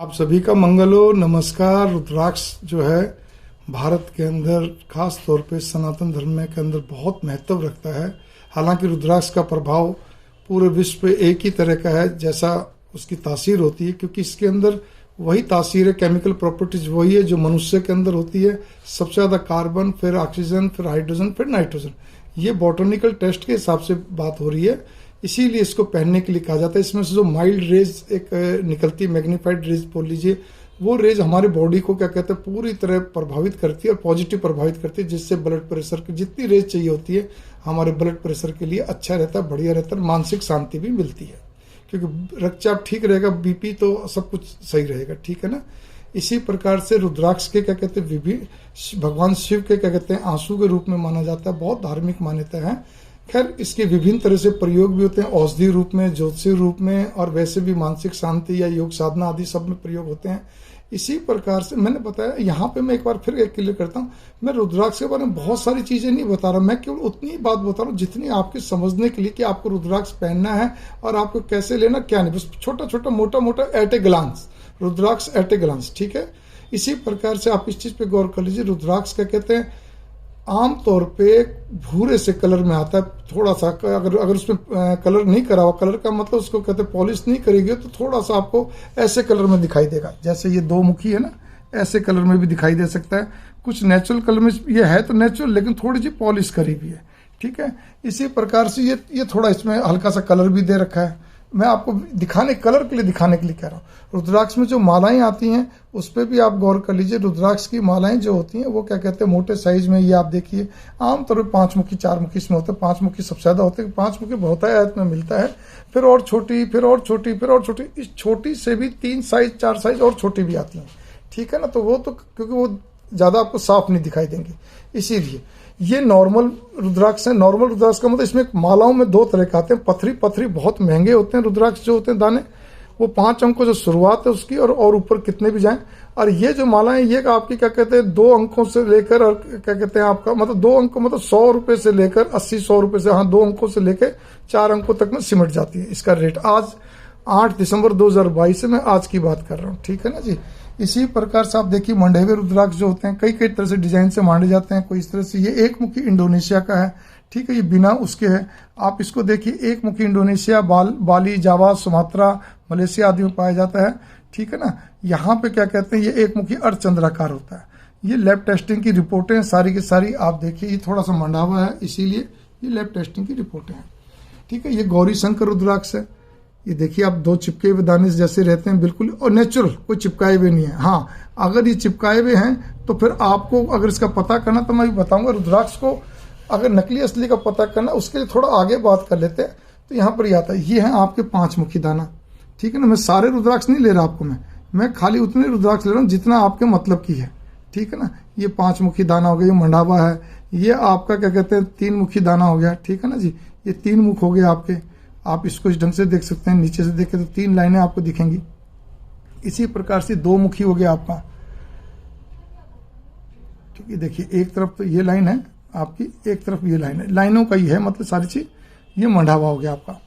आप सभी का मंगल हो। नमस्कार। रुद्राक्ष जो है भारत के अंदर खास तौर पे सनातन धर्म में के अंदर बहुत महत्व रखता है। हालांकि रुद्राक्ष का प्रभाव पूरे विश्व पे एक ही तरह का है जैसा उसकी तासीर होती है, क्योंकि इसके अंदर वही तासीर है, केमिकल प्रॉपर्टीज वही है जो मनुष्य के अंदर होती है। सबसे ज़्यादा कार्बन, फिर ऑक्सीजन, फिर हाइड्रोजन, फिर नाइट्रोजन। ये बॉटनिकल टेस्ट के हिसाब से बात हो रही है, इसीलिए इसको पहनने के लिए कहा जाता है। इसमें से जो माइल्ड रेज एक निकलती है, मैग्नीफाइड रेज बोल लीजिए, वो रेज हमारे बॉडी को क्या कहते हैं पूरी तरह प्रभावित करती है और पॉजिटिव प्रभावित करती है, जिससे ब्लड प्रेशर की जितनी रेज चाहिए होती है हमारे ब्लड प्रेशर के लिए अच्छा रहता है, बढ़िया रहता है, मानसिक शांति भी मिलती है। क्योंकि रक्तचाप ठीक रहेगा, बीपी तो सब कुछ सही रहेगा, ठीक है ना। इसी प्रकार से रुद्राक्ष के क्या कहते हैं विभिन्न भगवान शिव के क्या कहते हैं आंसू के रूप में माना जाता है, बहुत धार्मिक मान्यता है। खैर इसके विभिन्न तरह से प्रयोग भी होते हैं, औषधि रूप में, ज्योतिषीय रूप में, और वैसे भी मानसिक शांति या योग साधना आदि सब में प्रयोग होते हैं। इसी प्रकार से मैंने बताया, यहाँ पे मैं एक बार फिर क्लियर करता हूँ, मैं रुद्राक्ष के बारे में बहुत सारी चीजें नहीं बता रहा, मैं केवल उतनी ही बात बता रहा हूँ जितनी आपके समझने के लिए कि आपको रुद्राक्ष पहनना है और आपको कैसे लेना क्या नहीं, बस छोटा छोटा मोटा मोटा at a glance, Rudraksh at a glance, ठीक है। इसी प्रकार से आप इस चीज पे गौर कर लीजिए, रुद्राक्ष क्या कहते हैं आम तौर पे भूरे से कलर में आता है, थोड़ा सा अगर उसमें कलर नहीं करा हुआ, कलर का मतलब उसको कहते हैं पॉलिश नहीं करेगी तो थोड़ा सा आपको ऐसे कलर में दिखाई देगा, जैसे ये दो मुखी है ना, ऐसे कलर में भी दिखाई दे सकता है। कुछ नेचुरल कलर में ये है तो नेचुरल, लेकिन थोड़ी सी पॉलिश करी हुई है, ठीक है। इसी प्रकार से ये थोड़ा इसमें हल्का सा कलर भी दे रखा है, मैं आपको दिखाने कलर के लिए दिखाने के लिए कह रहा हूँ। रुद्राक्ष में जो मालाएं आती हैं उस पर भी आप गौर कर लीजिए, रुद्राक्ष की मालाएं जो होती हैं वो क्या कहते हैं मोटे साइज में, ये आप देखिए आमतौर पर 5 मुखी 4 मुखी इसमें होते हैं, 5 मुखी सबसे ज्यादा होते हैं, 5 मुखी बहुतायत में मिलता है, फिर और छोटी, फिर और छोटी, फिर और छोटी, इस छोटी से भी 3 साइज 4 साइज और छोटी भी आती हैं, ठीक है ना। तो वो तो क्योंकि वो ज्यादा आपको साफ नहीं दिखाई देंगे, इसीलिए ये नॉर्मल रुद्राक्ष है। नॉर्मल रुद्राक्ष का मतलब इसमें मालाओं में 2 तरह के आते हैं, पथरी बहुत महंगे होते हैं रुद्राक्ष जो होते हैं दाने, वो 5 अंकों जो शुरुआत है उसकी और ऊपर कितने भी जाएं। और ये जो मालाएं ये आपकी क्या कहते हैं 2 अंकों से लेकर और क्या कहते हैं आपका मतलब 2 अंकों मतलब 100 रुपए से लेकर 80-100 रुपए से, हाँ 2 अंकों से लेकर 4 अंकों तक में सिमट जाती है इसका रेट। आज 8 दिसंबर 2022 से मैं आज की बात कर रहा हूँ, ठीक है ना जी। इसी प्रकार से आप देखिए मंडे हुए रुद्राक्ष जो होते हैं कई तरह से डिजाइन से मांडे जाते हैं, कोई इस तरह से, ये एक मुखी इंडोनेशिया का है, ठीक है, ये बिना उसके है। आप इसको देखिए, एक मुखी इंडोनेशिया, बाली, जावा, सुमात्रा, मलेशिया आदि में पाया जाता है, ठीक है ना। यहाँ पे क्या कहते हैं ये एक मुखी अर्धचंद्राकार होता है। ये लैब टेस्टिंग की रिपोर्टें सारी की सारी आप देखिए, ये थोड़ा सा मंडा हुआ है इसीलिए ये लैब टेस्टिंग की रिपोर्टें हैं, ठीक है। ये गौरी शंकर रुद्राक्ष है, ये देखिए आप 2 चिपके हुए दाने जैसे रहते हैं बिल्कुल, और नेचुरल, कोई चिपकाए हुए नहीं है। हाँ अगर ये चिपकाए हुए हैं तो फिर आपको अगर इसका पता करना तो मैं भी बताऊंगा। रुद्राक्ष को अगर नकली असली का पता करना उसके लिए थोड़ा आगे बात कर लेते हैं। तो यहाँ पर ये आता है, ये है आपके 5 मुखी दाना, ठीक है ना। मैं सारे रुद्राक्ष नहीं ले रहा आपको, मैं खाली उतने रुद्राक्ष ले रहा हूँ जितना आपके मतलब की है, ठीक है ना। ये 5 मुखी दाना हो गया, ये मंडावा है, ये आपका क्या कहते हैं 3 मुखी दाना हो गया, ठीक है ना जी। ये 3 मुख हो गए आपके, आप इसको इस ढंग से देख सकते हैं, नीचे से देखें तो 3 लाइनें आपको दिखेंगी। इसी प्रकार से 2 मुखी हो गया आपका, ठीक है। देखिए एक तरफ तो ये लाइन है आपकी, एक तरफ ये लाइन है, लाइनों का ही है मतलब सारी चीज। ये मंडावा हो गया आपका,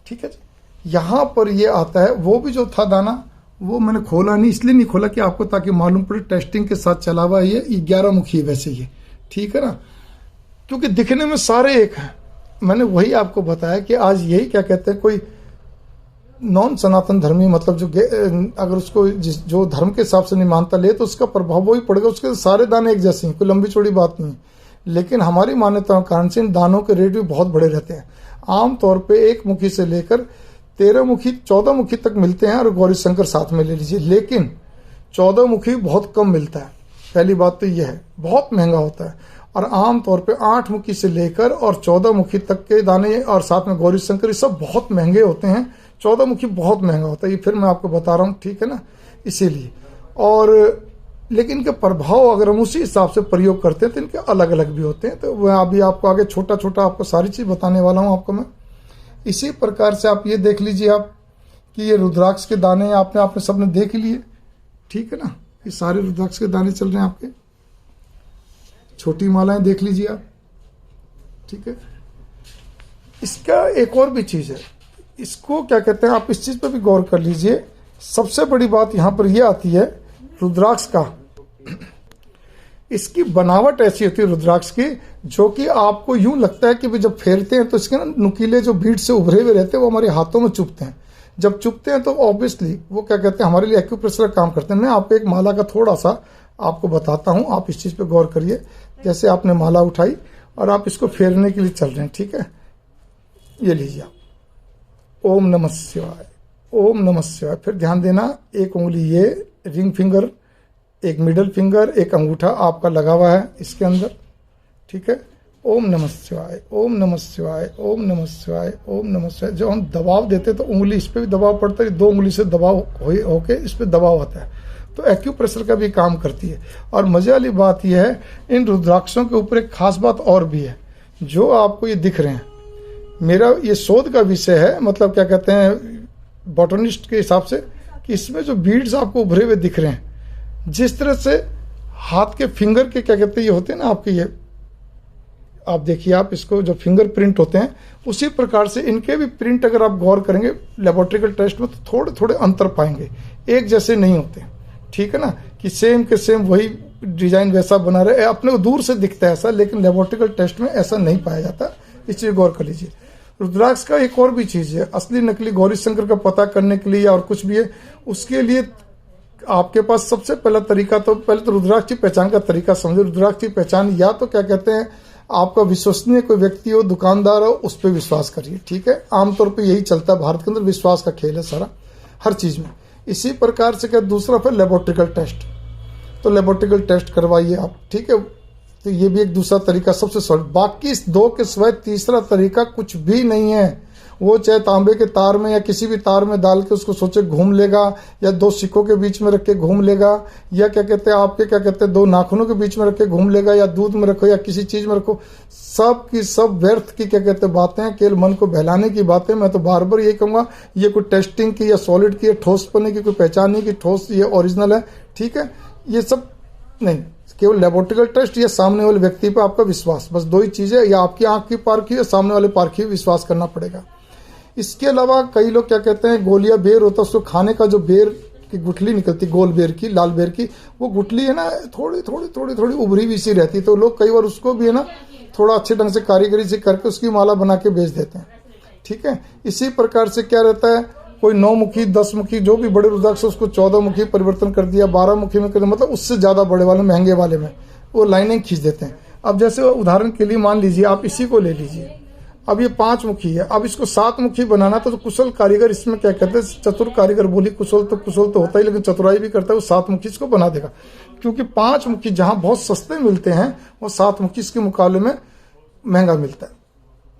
ठीक है जी। यहाँ पर ये आता है, वो भी जो था दाना वो मैंने खोला नहीं, इसलिए नहीं खोला कि आपको ताकि मालूम पड़े टेस्टिंग के साथ चला हुआ है। ये 11 मुखी है वैसे ये, ठीक है ना, क्योंकि दिखने में सारे एक है। मैंने वही आपको बताया कि आज यही क्या कहते हैं कोई नॉन सनातन धर्मी मतलब जो अगर उसको जो धर्म के हिसाब से नहीं मानता ले तो उसका प्रभाव वही पड़ेगा, उसके सारे दाने एक जैसे हैं, कोई लंबी चौड़ी बात नहीं है। लेकिन हमारी मान्यताओं के कारण से इन दानों के रेट भी बहुत बड़े रहते हैं। आमतौर पे 1 मुखी से लेकर 13 मुखी 14 मुखी तक मिलते हैं, और गौरी शंकर साथ में ले लीजिए, लेकिन 14 मुखी बहुत कम मिलता है। पहली बात तो यह है, बहुत महंगा होता है। और आमतौर पे 8 मुखी से लेकर और 14 मुखी तक के दाने और साथ में गौरी शंकर ये सब बहुत महंगे होते हैं। 14 मुखी बहुत महंगा होता है, ये फिर मैं आपको बता रहा हूँ, ठीक है ना, इसीलिए। और लेकिन इनके प्रभाव अगर हम उसी हिसाब से प्रयोग करते हैं तो इनके अलग अलग भी होते हैं। तो वह अभी आपको आगे छोटा छोटा आपको सारी चीज बताने वाला हूँ आपको मैं। इसी प्रकार से आप ये देख लीजिए आप कि ये रुद्राक्ष के दाने आपने सबने देख लिए, ठीक है ना। ये सारे रुद्राक्ष के दाने चल रहे हैं आपके, छोटी मालाएं देख लीजिए आप, ठीक है। इसका एक और भी चीज है, इसको क्या कहते हैं आप इस चीज पर भी गौर कर लीजिए, सबसे बड़ी बात यहाँ पर यह आती है रुद्राक्ष का, इसकी बनावट ऐसी होती है रुद्राक्ष की, जो कि आपको यूं लगता है कि भी जब फेरते हैं तो इसके ना नुकीले जो बीड से उभरे हुए रहते हैं वो हमारे हाथों में चुभते हैं। जब चुभते हैं तो ऑब्वियसली वो क्या कहते हैं, हमारे लिए एक्यूप्रेशर का काम करते हैं। मैं आपको एक माला का थोड़ा सा आपको बताता हूं, आप इस चीज पे गौर करिए। जैसे आपने माला उठाई और आप इसको फेरने के लिए चल रहे हैं, ठीक है, ये लीजिए आप, ओम नमः शिवाय, ओम नमः शिवाय। फिर ध्यान देना, एक उंगली ये रिंग फिंगर, एक मिडल फिंगर, एक अंगूठा आपका लगा हुआ है इसके अंदर, ठीक है। ओम नमः शिवाय, ओम नमः शिवाय, ओम नमः शिवाय, ओम नमः शिवाय। जब हम दबाव देते तो उंगली इस पे भी दबाव पड़ता है, दो उंगली से दबाव होके इस पे दबाव आता है, तो एक्यूप्रेशर का भी काम करती है। और मजे वाली बात यह है, इन रुद्राक्षों के ऊपर एक खास बात और भी है, जो आपको ये दिख रहे हैं, मेरा ये शोध का विषय है, मतलब क्या कहते हैं बॉटनिस्ट के हिसाब से, कि इसमें जो बीड्स आपको उभरे हुए दिख रहे हैं, जिस तरह से हाथ के फिंगर के क्या कहते हैं ये होते हैं ना आपके, ये आप देखिए, आप इसको जो फिंगर प्रिंट होते हैं उसी प्रकार से इनके भी प्रिंट अगर आप गौर करेंगे लेबोरेटरिकल टेस्ट में, तो थोड़े थोड़े अंतर पाएंगे, एक जैसे नहीं होते, ठीक है ना, कि सेम के सेम वही डिजाइन वैसा बना रहे। अपने को दूर से दिखता है ऐसा, लेकिन लेबोरेटरिकल टेस्ट में ऐसा नहीं पाया जाता, इस चीज गौर कर लीजिए। रुद्राक्ष का एक और भी चीज है, असली नकली गौरी शंकर का पता करने के लिए और कुछ भी है, उसके लिए आपके पास सबसे पहला तरीका, तो पहले तो रुद्राक्ष की पहचान का तरीका समझो। रुद्राक्ष की पहचान या तो क्या कहते हैं, आपका विश्वसनीय कोई व्यक्ति हो, दुकानदार हो, उस पर विश्वास करिए, ठीक है। आमतौर पे यही चलता है भारत के अंदर, विश्वास का खेल है सारा, हर चीज में। इसी प्रकार से क्या, दूसरा फिर लेबोरेटरिकल टेस्ट, तो लेबोरेटरिकल टेस्ट करवाइए आप, ठीक है। तो ये भी एक दूसरा तरीका सबसे सॉलिड। बाकी इस दो के सिवाय तीसरा तरीका कुछ भी नहीं है। वो चाहे तांबे के तार में या किसी भी तार में डाल के उसको सोचे घूम लेगा, या दो सिक्कों के बीच में रख के घूम लेगा, या क्या कहते हैं आपके क्या कहते हैं दो नाखूनों के बीच में रख के घूम लेगा, या दूध में रखो या किसी चीज में रखो, सब की सब व्यर्थ की क्या कहते हैं बातें हैं, केवल मन को बहलाने की बातें। मैं तो बार बार यही कहूंगा, ये कोई टेस्टिंग की या सॉलिड की या ठोस पने की कोई पहचान नहीं कि ठोस ये ओरिजिनल है, ठीक है, ये सब नहीं। केवल लेबोरेटरिकल टेस्ट या सामने वाले व्यक्ति पर आपका विश्वास, बस दो ही चीजें, या आपकी आंख की पारखी या सामने वाले पारखी विश्वास करना पड़ेगा। इसके अलावा कई लोग क्या कहते हैं, गोलिया बेर होता है, उसको खाने का जो बेर की गुठली निकलती, गोल बेर की, लाल बेर की, वो गुठली है ना थोड़ी थोड़ी थोड़ी थोड़ी उभरी हुई सी रहती है, तो लोग कई बार उसको भी है ना थोड़ा अच्छे ढंग से कारीगरी से करके उसकी माला बना के बेच देते हैं, ठीक है। इसी प्रकार से क्या रहता है, कोई 9 मुखी 10 मुखी जो भी बड़े रुद्राक्ष उसको 14 मुखी परिवर्तन कर दिया, 12 मुखी में कर दिया, मतलब उससे ज्यादा बड़े वाले महंगे वाले में वो लाइनें खींच देते हैं। अब जैसे उदाहरण के लिए मान लीजिए आप इसी को ले लीजिए, अब ये 5 मुखी है, अब इसको 7 मुखी बनाना, तो कुशल कारीगर इसमें क्या कहते हैं, चतुर कारीगर, बोली कुशल तो होता ही, लेकिन चतुराई भी करता है, वो 7 मुखी इसको बना देगा। क्योंकि 5 मुखी जहां बहुत सस्ते मिलते हैं, वो 7 मुखी इसके मुकाबले में महंगा मिलता है।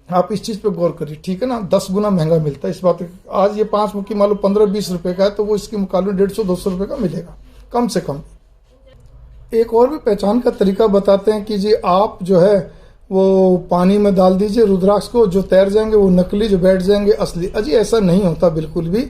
आप इस चीज पे गौर करिए, ठीक है ना, 10 गुना महंगा मिलता है इस बात। आज ये 5 मुखी मान लो 15-20 रुपए का है, तो वो इसके मुकाबले 150-200 रुपए का मिलेगा कम से कम। एक और भी पहचान का तरीका बताते हैं कि जी आप जो है वो पानी में डाल दीजिए रुद्राक्ष को, जो तैर जाएंगे वो नकली, जो बैठ जाएंगे असली। अजी ऐसा नहीं होता बिल्कुल भी,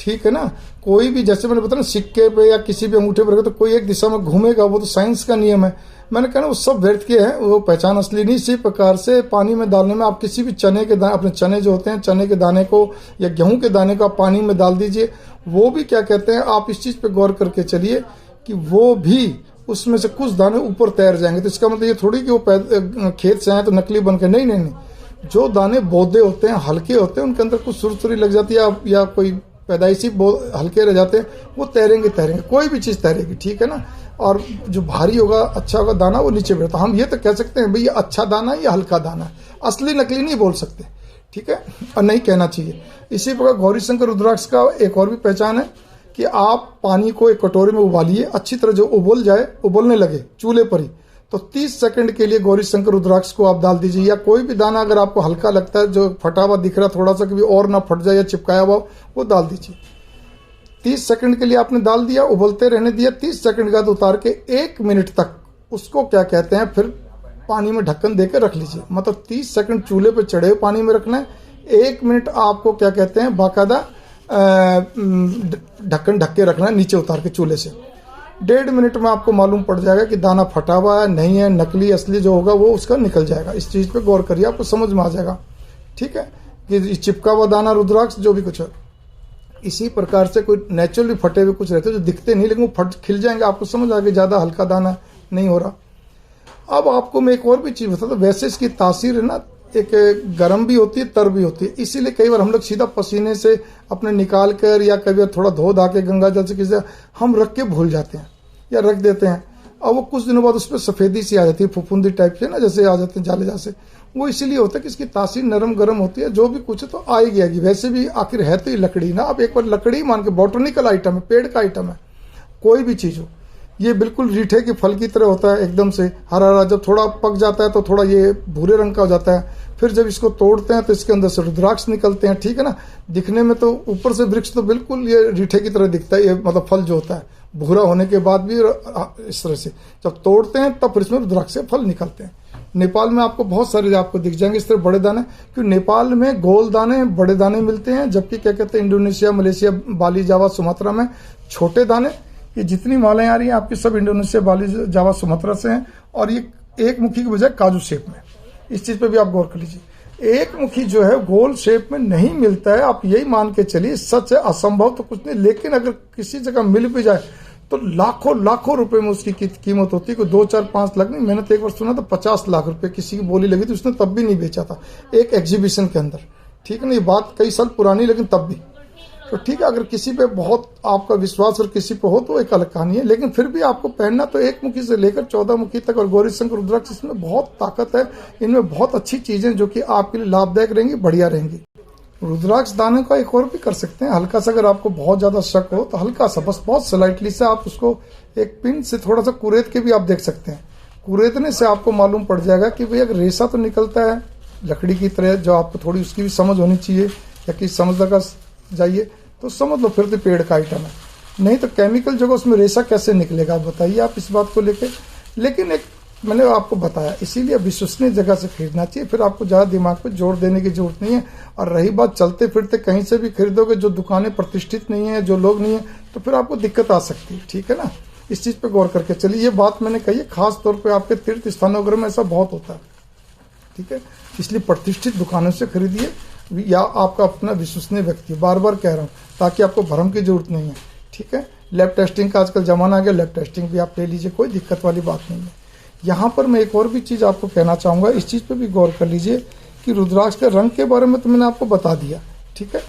ठीक है ना। कोई भी, जैसे मैंने बताया सिक्के पे या किसी भी अंगूठे पर रखे तो कोई एक दिशा में घूमेगा, वो तो साइंस का नियम है। मैंने कहा ना वो सब व्यर्थ के हैं, वो पहचान असली नहीं। इसी प्रकार से पानी में डालने में आप किसी भी चने के दाने, अपने चने जो होते हैं, चने के दाने को या गेहूं के दाने को आप पानी में डाल दीजिए, वो भी क्या कहते हैं, आप इस चीज पे गौर करके चलिए कि वो भी उसमें से कुछ दाने ऊपर तैर जाएंगे। तो इसका मतलब ये थोड़ी कि वो खेत से आए तो नकली बन के, नहीं नहीं नहीं, जो दाने बौद्धे होते हैं, हल्के होते हैं, उनके अंदर कुछ सुरसुरी लग जाती है या कोई पैदाइशी हल्के रह जाते हैं, वो तैरेंगे, कोई भी चीज तैरेगी, ठीक है ना। और जो भारी होगा, अच्छा होगा दाना, वो नीचे बैठता। हम ये तो कह सकते हैं भाई ये अच्छा दाना है या हल्का दाना है, असली नकली नहीं बोल सकते, ठीक है, और नहीं कहना चाहिए। इसी प्रकार गौरी शंकर रुद्राक्ष का एक और भी पहचान है कि आप पानी को एक कटोरे में उबालिए, अच्छी तरह जो उबल जाए, उबलने लगे चूल्हे पर ही, तो 30 सेकंड के लिए गौरी शंकर रुद्राक्ष को आप डाल दीजिए। या कोई भी दाना अगर आपको हल्का लगता है, जो फटा हुआ दिख रहा है थोड़ा सा, कभी और ना फट जाए या चिपकाया हुआ, वो डाल दीजिए। 30 सेकंड के लिए आपने डाल दिया, उबलते रहने दिया। 30 सेकंड के बाद उतार के 1 मिनट तक उसको क्या कहते हैं फिर पानी में ढक्कन देकर रख लीजिए। मतलब 30 सेकंड चूल्हे पर चढ़े हुए पानी में रखना है, 1 मिनट आपको क्या कहते हैं बाकायदा ढक्कन ढक के रखना है नीचे उतार के चूल्हे से। 1.5 मिनट में आपको मालूम पड़ जाएगा कि दाना फटा हुआ है, नहीं है, नकली असली जो होगा वो उसका निकल जाएगा। इस चीज पे गौर करिए, आपको समझ में आ जाएगा, ठीक है, कि चिपका हुआ दाना रुद्राक्ष जो भी कुछ है। इसी प्रकार से कोई नेचुरली फटे हुए कुछ रहते हैं जो दिखते नहीं, लेकिन वो फट खिल जाएंगे, आपको समझ आ गया ज़्यादा हल्का दाना नहीं हो रहा। अब आपको मैं एक और भी चीज़ बताता हूँ, वैसे इसकी तासीर है ना, एक गर्म भी होती है, तर भी होती है, इसीलिए कई बार हम लोग सीधा पसीने से अपने निकाल कर या कभी थोड़ा धो धा के गंगा जल से किसी हम रख के भूल जाते हैं या रख देते हैं, और वो कुछ दिनों बाद उस पर सफ़ेदी सी आ जाती है, फुफुंदी टाइप से ना, जैसे आ जाते हैं जाले जैसे। वो इसीलिए होता है कि इसकी तासीर नरम गरम होती है, जो भी कुछ है तो आएगी। वैसे भी आखिर है तो ये लकड़ी ना, आप एक बार लकड़ी मान के, बॉटनिकल आइटम है, पेड़ का आइटम है, कोई भी चीज़ हो, ये बिल्कुल रीठे के फल की तरह होता है, एकदम से हरा हरा। जब थोड़ा पक जाता है तो थोड़ा ये भूरे रंग का हो जाता है, फिर जब इसको तोड़ते हैं तो इसके अंदर से रुद्राक्ष निकलते हैं, ठीक है ना। दिखने में तो ऊपर से वृक्ष तो बिल्कुल ये रीठे की तरह दिखता है, ये मतलब फल जो होता है भूरा होने के बाद भी इस तरह से जब तोड़ते हैं तब फिर इसमें रुद्राक्ष से फल निकलते हैं। नेपाल में आपको बहुत सारे आपको दिख जाएंगे इस तरह बड़े दाने, क्योंकि नेपाल में गोल दाने बड़े दाने मिलते हैं, जबकि क्या कहते हैं इंडोनेशिया, मलेशिया, बाली, जावा, सुमात्रा में छोटे दाने। ये जितनी मालाएं आ रही हैं आपकी सब इंडोनेशिया, बाली, जावा, सुमात्रा से हैं, और ये एक मुखी के बजाय काजू शेप में। इस चीज़ पे भी आप गौर कर लीजिए, एक मुखी जो है गोल शेप में नहीं मिलता है। आप यही मान के चलिए, सच है, असंभव तो कुछ नहीं, लेकिन अगर किसी जगह मिल भी जाए तो लाखों लाखों रुपए में उसकी कीमत होती है, कोई 2, 4, 5 लाख नहीं। मैंने तो एक बार सुना था 50 लाख रुपए किसी की बोली लगी थी, उसने तब भी नहीं बेचा था, एक एग्जीबिशन के अंदर, ठीक है ना। ये बात कई साल पुरानी, लेकिन तब भी तो ठीक है। अगर किसी पे बहुत आपका विश्वास और किसी पे हो तो एक अलग कहानी है, लेकिन फिर भी आपको पहनना तो एक मुखी से लेकर 14 मुखी तक। और गौरी शंकर रुद्राक्ष, इसमें बहुत ताकत है, इनमें बहुत अच्छी चीजें जो कि आपके लिए लाभदायक रहेंगी, बढ़िया रहेंगी। रुद्राक्ष दाने का एक और भी कर सकते हैं, हल्का सा, अगर आपको बहुत ज्यादा शक हो तो हल्का सा, बस बहुत स्लाइटली से आप उसको एक पिन से थोड़ा सा कुरेद के भी आप देख सकते हैं। कुरेदने से आपको मालूम पड़ जाएगा कि भाई अगर रेशा तो निकलता है लकड़ी की तरह, जो आपको थोड़ी उसकी भी समझ होनी चाहिए, या कि समझ लगा जाइए तो समझ लो फिर तो पेड़ का आइटम है। नहीं तो केमिकल जगह उसमें रेशा कैसे निकलेगा, बताइए आप इस बात को लेके। लेकिन एक मैंने आपको बताया, इसीलिए विश्वसनीय जगह से खरीदना चाहिए, फिर आपको ज़्यादा दिमाग पे जोर देने की जरूरत नहीं है। और रही बात चलते फिरते कहीं से भी खरीदोगे, जो दुकानें प्रतिष्ठित नहीं है, जो लोग नहीं है, तो फिर आपको दिक्कत आ सकती है, ठीक है ना। इस चीज़ पे गौर करके चलिए। ये बात मैंने कही है, खास तौर पे आपके तीर्थ स्थानों वगैरह में ऐसा बहुत होता है, ठीक है। इसलिए प्रतिष्ठित दुकानों से खरीदिए, या आपका अपना विश्वसनीय व्यक्ति, बार बार कह रहा हूँ, ताकि आपको भ्रम की जरूरत नहीं है, ठीक है। लैब टेस्टिंग का आजकल जमाना आ गया, लैब टेस्टिंग भी आप ले लीजिए, कोई दिक्कत वाली बात नहीं है। यहाँ पर मैं एक और भी चीज़ आपको कहना चाहूँगा, इस चीज़ पे भी गौर कर लीजिए कि रुद्राक्ष के रंग के बारे में तो मैंने आपको बता दिया, ठीक है।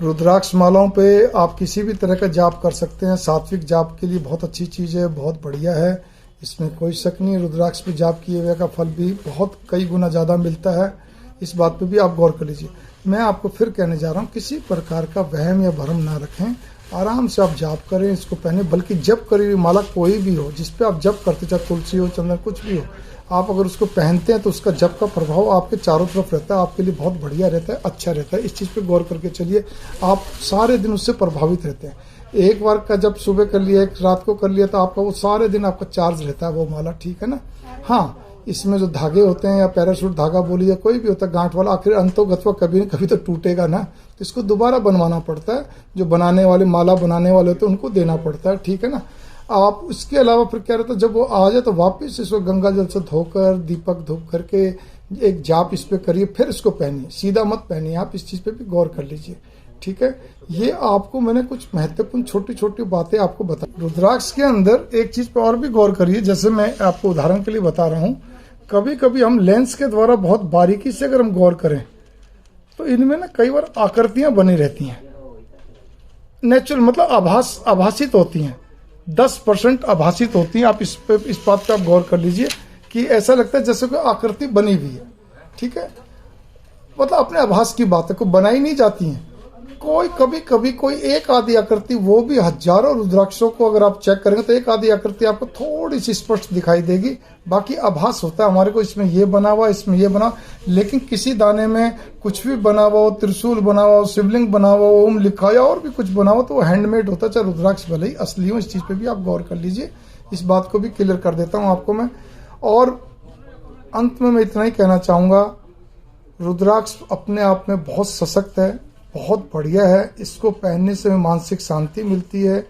रुद्राक्ष मालाओं पे आप किसी भी तरह का जाप कर सकते हैं, सात्विक जाप के लिए बहुत अच्छी चीज़ है, बहुत बढ़िया है, इसमें कोई शक नहीं। रुद्राक्ष पे जाप किए हुए का फल भी बहुत कई गुना ज़्यादा मिलता है, इस बात पे भी आप गौर कर लीजिए। मैं आपको फिर कहने जा रहा हूँ, किसी प्रकार का वहम या भ्रम ना रखें, आराम से आप जाप करें, इसको पहने। बल्कि जप करी हुई माला कोई भी हो, जिस पे आप जप करते, चाहे तुलसी हो, चंदन, कुछ भी हो, आप अगर उसको पहनते हैं तो उसका जप का प्रभाव आपके चारों तरफ रहता है, आपके लिए बहुत बढ़िया रहता है, अच्छा रहता है। इस चीज़ पे गौर करके चलिए, आप सारे दिन उससे प्रभावित रहते हैं। एक बार का जब सुबह कर लिया, एक रात को कर लिया, तो आपका वो सारे दिन आपका चार्ज रहता है वो माला, ठीक है ना। हाँ, इसमें जो धागे होते हैं, या पैराशूट धागा बोलिए, या कोई भी होता है गांठ वाला, आखिर अंतोगत्वा कभी न कभी तो टूटेगा ना, तो इसको दोबारा बनवाना पड़ता है। जो बनाने वाले, माला बनाने वाले होते हैं, उनको देना पड़ता है, ठीक है ना। आप इसके अलावा फिर क्या रहता है, जब वो आ जाए तो वापस इसको गंगा जल से धोकर, दीपक धूप करके एक जाप इस पे करिए, फिर इसको पहनिए, सीधा मत पहनिए। आप इस चीज़ पे भी गौर कर लीजिए, ठीक है। ये आपको मैंने कुछ महत्वपूर्ण छोटी छोटी बातें आपको बता। रुद्राक्ष के अंदर एक चीज़ पे और भी गौर करिए, जैसे मैं आपको उदाहरण के लिए बता रहा हूँ, कभी कभी हम लेंस के द्वारा बहुत बारीकी से अगर हम गौर करें तो इनमें ना कई बार आकृतियां बनी रहती हैं, नेचुरल, मतलब आभासित होती हैं, 10% आभासित होती हैं। आप इस बात पे आप गौर कर लीजिए कि ऐसा लगता है जैसे कोई आकृति बनी हुई है, ठीक है। मतलब अपने आभास की बात है, कोई बनाई नहीं जाती हैं। कोई कभी कभी कोई एक आधी आकृति, वो भी हजारों रुद्राक्षों को अगर आप चेक करेंगे तो एक आधी आकृति आपको थोड़ी सी स्पष्ट दिखाई देगी, बाकी आभास होता है हमारे को, इसमें ये बना हुआ, इसमें ये बना। लेकिन किसी दाने में कुछ भी बना हुआ हो, त्रिशूल बना हुआ हो, शिवलिंग बना हुआ हो, ओम लिखा या और भी कुछ बना हुआ, तो वो हैंडमेड होता है, चाहे रुद्राक्ष भले ही असली हो। इस चीज़ पे भी आप गौर कर लीजिए, इस बात को भी क्लियर कर देता हूँ आपको मैं। और अंत में मैं इतना ही कहना चाहूँगा, रुद्राक्ष अपने आप में बहुत सशक्त है, बहुत बढ़िया है। इसको पहनने से मानसिक शांति मिलती है,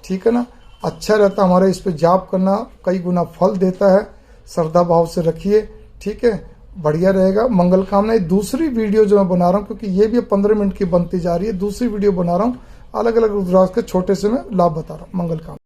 ठीक है ना, अच्छा रहता है हमारा। इस पे जाप करना कई गुना फल देता है, श्रद्धा भाव से रखिए, ठीक है, बढ़िया रहेगा। मंगल कामनाएं। दूसरी वीडियो जो मैं बना रहा हूँ, क्योंकि ये भी 15 मिनट की बनती जा रही है, दूसरी वीडियो बना रहा हूँ, अलग अलग रुद्राक्ष के छोटे से मैं लाभ बता रहा हूँ। मंगल काम।